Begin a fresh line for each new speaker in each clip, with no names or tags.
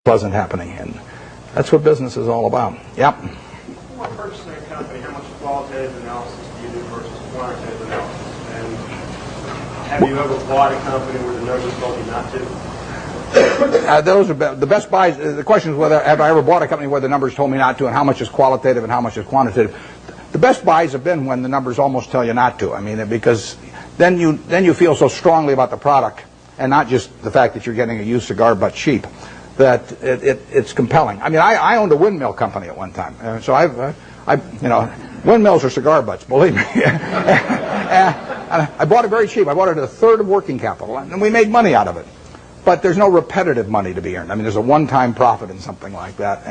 wasn't happening. And that's what business is all about. Yep.
When purchasing a company, how much qualitative analysis do you do versus quantitative analysis? And have you ever bought a company where the numbers told you not to?
Those are the best buys. The question is whether have I ever bought a company where the numbers told me not to, and how much is qualitative and how much is quantitative. The best buys have been when the numbers almost tell you not to. I mean, because then you feel so strongly about the product, and not just the fact that you're getting a used cigar butt cheap, that it's compelling. I mean, I owned a windmill company at one time, so windmills are cigar butts, believe me. I bought it very cheap. I bought it at a third of working capital, and we made money out of it. But there's no repetitive money to be earned. I mean, there's a one-time profit in something like that,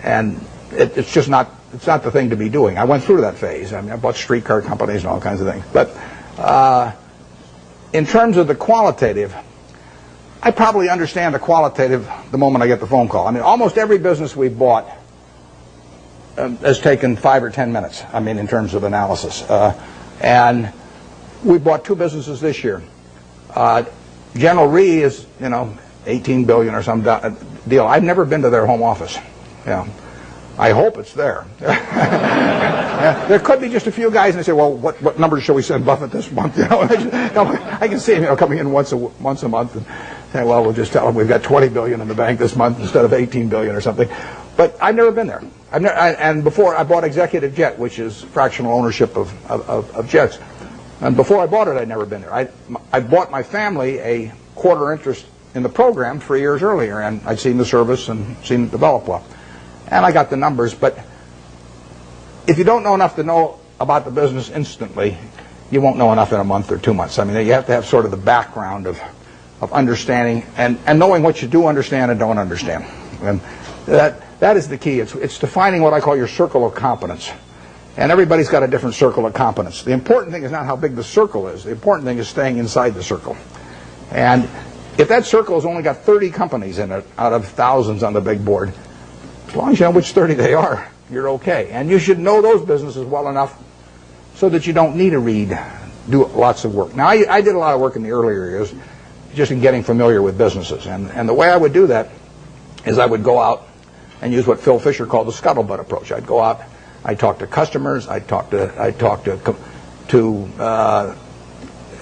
and it's just not. It's not the thing to be doing. I went through that phase. I mean, I bought streetcar companies and all kinds of things. But in terms of the qualitative, I probably understand the qualitative the moment I get the phone call. I mean, almost every business we've bought has taken 5 or 10 minutes. I mean, in terms of analysis. And we bought 2 businesses this year. General Re is, $18 billion or some deal. I've never been to their home office. I hope it's there. There could be just a few guys, and they say, "Well, what numbers shall we send Buffett this month?" I can see him, coming in once a month and saying, "Well, we'll just tell him we've got $20 billion in the bank this month instead of $18 billion or something." But I've never been there. And before I bought Executive Jet, which is fractional ownership of jets, and before I bought it, I'd never been there. I bought my family a quarter interest in the program 3 years earlier, and I'd seen the service and seen it develop well. And I got the numbers, but if you don't know enough to know about the business instantly, you won't know enough in a month or 2 months. I mean, you have to have sort of the background of understanding and knowing what you do understand and don't understand. And that is the key. It's defining what I call your circle of competence. And everybody's got a different circle of competence. The important thing is not how big the circle is. The important thing is staying inside the circle. And if that circle has only got 30 companies in it out of thousands on the big board, as long as you know which 30 they are, you're okay. And you should know those businesses well enough so that you don't need to do lots of work. Now, I did a lot of work in the earlier years just in getting familiar with businesses. And the way I would do that is I would go out and use what Phil Fisher called the scuttlebutt approach. I'd go out, I'd talk to customers, I'd talk to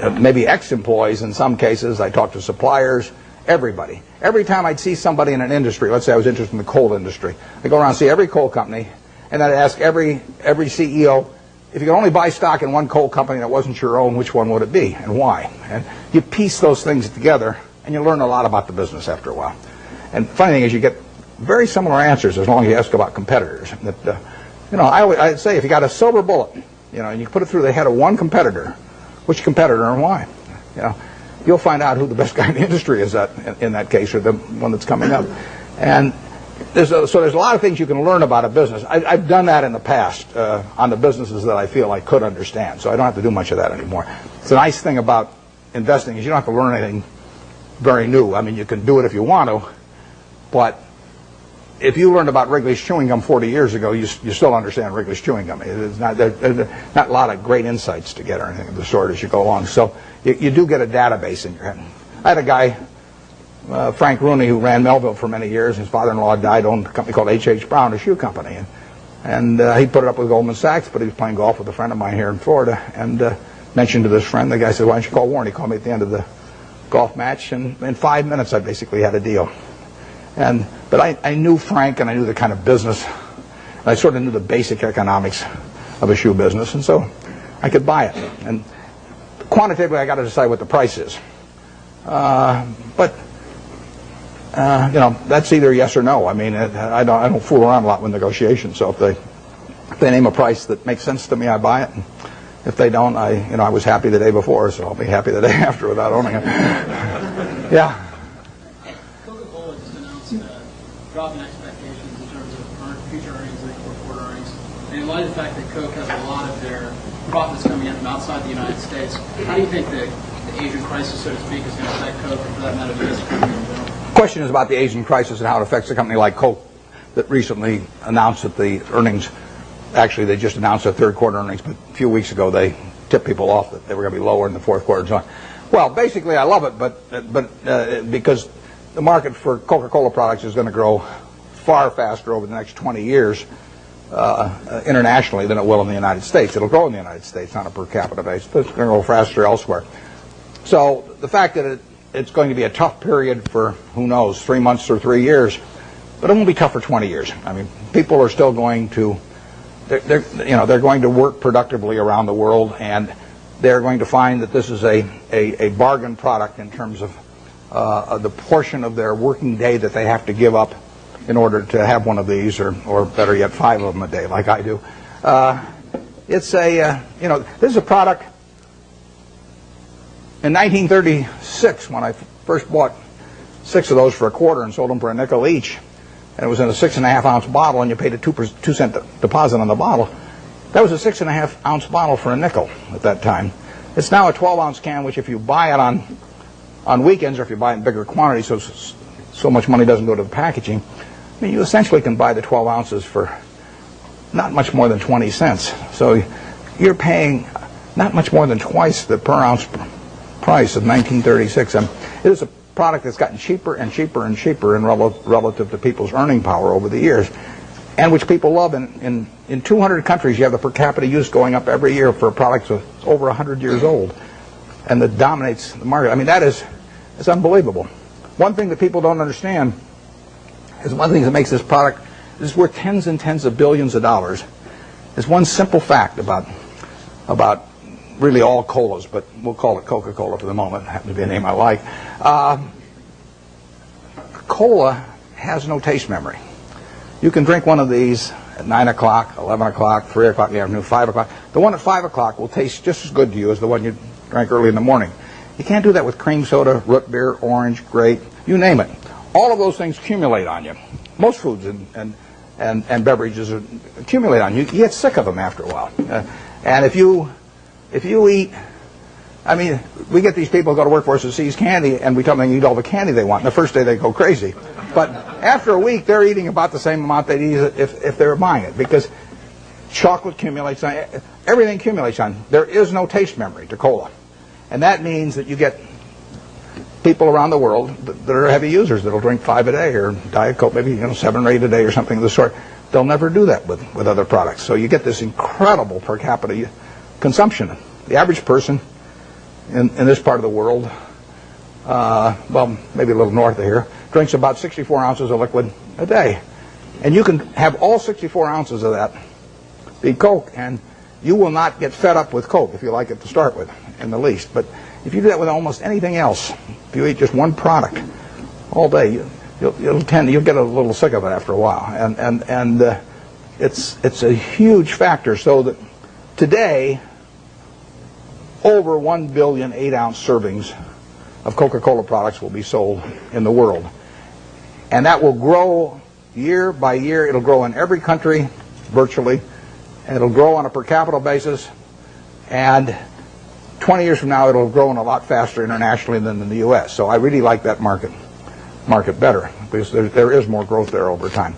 maybe ex-employees in some cases, I'd talk to suppliers, everybody. Every time I'd see somebody in an industry, let's say I was interested in the coal industry, I'd go around and see every coal company, and I'd ask every CEO, if you could only buy stock in one coal company that wasn't your own, which one would it be and why? And you piece those things together, and you learn a lot about the business after a while. And the funny thing is you get very similar answers as long as you ask about competitors. I'd say if you got a silver bullet, and you put it through the head of one competitor, which competitor and why? You'll find out who the best guy in the industry is in that case, or the one that's coming up. And there's a lot of things you can learn about a business. I've done that in the past on the businesses that I feel I could understand, so I don't have to do much of that anymore. It's a nice thing about investing is you don't have to learn anything very new. I mean, you can do it if you want to, but if you learned about Wrigley's chewing gum 40 years ago, you still understand Wrigley's chewing gum. There's not a lot of great insights to get or anything of the sort as you go along. So you do get a database in your head. I had a guy, Frank Rooney, who ran Melville for many years. His father-in-law died, owned a company called H.H. Brown, a shoe company. And he put it up with Goldman Sachs, but he was playing golf with a friend of mine here in Florida and mentioned to this friend. The guy said, "Why don't you call Warren?" He called me at the end of the golf match, and in 5 minutes I basically had a deal. But I knew Frank, and I knew the kind of business, and I sort of knew the basic economics of a shoe business, and so I could buy it. And quantitatively, I got to decide what the price is. But that's either yes or no. I mean, I don't fool around a lot with negotiations. So if they name a price that makes sense to me, I buy it. And if they don't, I was happy the day before, so I'll be happy the day after without owning it. Yeah.
Coca-Cola just announced a drop in expectations in terms of future earnings and fourth quarter earnings. And in light of the fact that Coke has a lot of their profits coming in from outside the United States, how do you think the Asian crisis, so to speak, is going to affect Coke, and for that matter, the U.S. economy in general?
The question is about the Asian crisis and how it affects a company like Coke that recently announced that the earnings, actually they just announced their third quarter earnings, but a few weeks ago they tipped people off that they were going to be lower in the fourth quarter and so on. Well, basically I love it, but because the market for Coca-Cola products is going to grow far faster over the next 20 years internationally than it will in the United States. It'll grow in the United States on a per capita basis, but it's going to grow faster elsewhere. So the fact that it's going to be a tough period for, who knows, 3 months or 3 years, but it won't be tough for 20 years. I mean, people are still going to, they're going to work productively around the world, and they're going to find that this is a bargain product in terms of the portion of their working day that they have to give up in order to have one of these, or better yet, 5 of them a day, like I do. It's this is a product. In 1936, when I first bought 6 of those for a quarter and sold them for a nickel each, and it was in a 6.5-ounce bottle, and you paid a 2-cent deposit on the bottle, that was a 6.5-ounce bottle for a nickel at that time. It's now a 12-ounce can, which if you buy it on weekends, or if you buy it in bigger quantities, so much money doesn't go to the packaging, I mean, you essentially can buy the 12 ounces for not much more than 20 cents. So you're paying not much more than twice the per ounce price of 1936. And it is a product that's gotten cheaper and cheaper and cheaper in relative to people's earning power over the years, and which people love. In 200 countries, you have the per capita use going up every year for a product that's over 100 years old, and that dominates the market. I mean, it's unbelievable. One thing that people don't understand is one of the things that makes this product, this is worth tens and tens of billions of dollars, is one simple fact about really all colas, but we'll call it Coca-Cola for the moment. It happens to be a name I like. Cola has no taste memory. You can drink one of these at 9 o'clock, 11 o'clock, 3 o'clock in the afternoon, 5 o'clock. The one at 5 o'clock will taste just as good to you as the one you drank early in the morning. You can't do that with cream soda, root beer, orange, grape, you name it. All of those things accumulate on you. Most foods and beverages accumulate on you. You get sick of them after a while. And if you eat, I mean, we get these people who go to work for us that seize candy, and we tell them they eat all the candy they want. And the first day they go crazy. But after a week, they're eating about the same amount they'd eat if they were buying it, because chocolate accumulates on, everything accumulates on. There is no taste memory to cola. And that means that you get people around the world that are heavy users that'll drink 5 a day, or Diet Coke, maybe 7 or 8 a day, or something of the sort. They'll never do that with other products. So you get this incredible per capita consumption. The average person in this part of the world, well, maybe a little north of here, drinks about 64 ounces of liquid a day. And you can have all 64 ounces of that be Coke, and you will not get fed up with Coke if you like it to start with, in the least. But if you do that with almost anything else, if you eat just one product all day, you'll get a little sick of it after a while, and it's a huge factor. So that today, over 1 billion 8-ounce servings of Coca-Cola products will be sold in the world, and that will grow year by year. It'll grow in every country virtually, and it'll grow on a per capita basis, and 20 years from now, it'll have grown a lot faster internationally than in the U.S. So I really like that market better, because there is more growth there over time.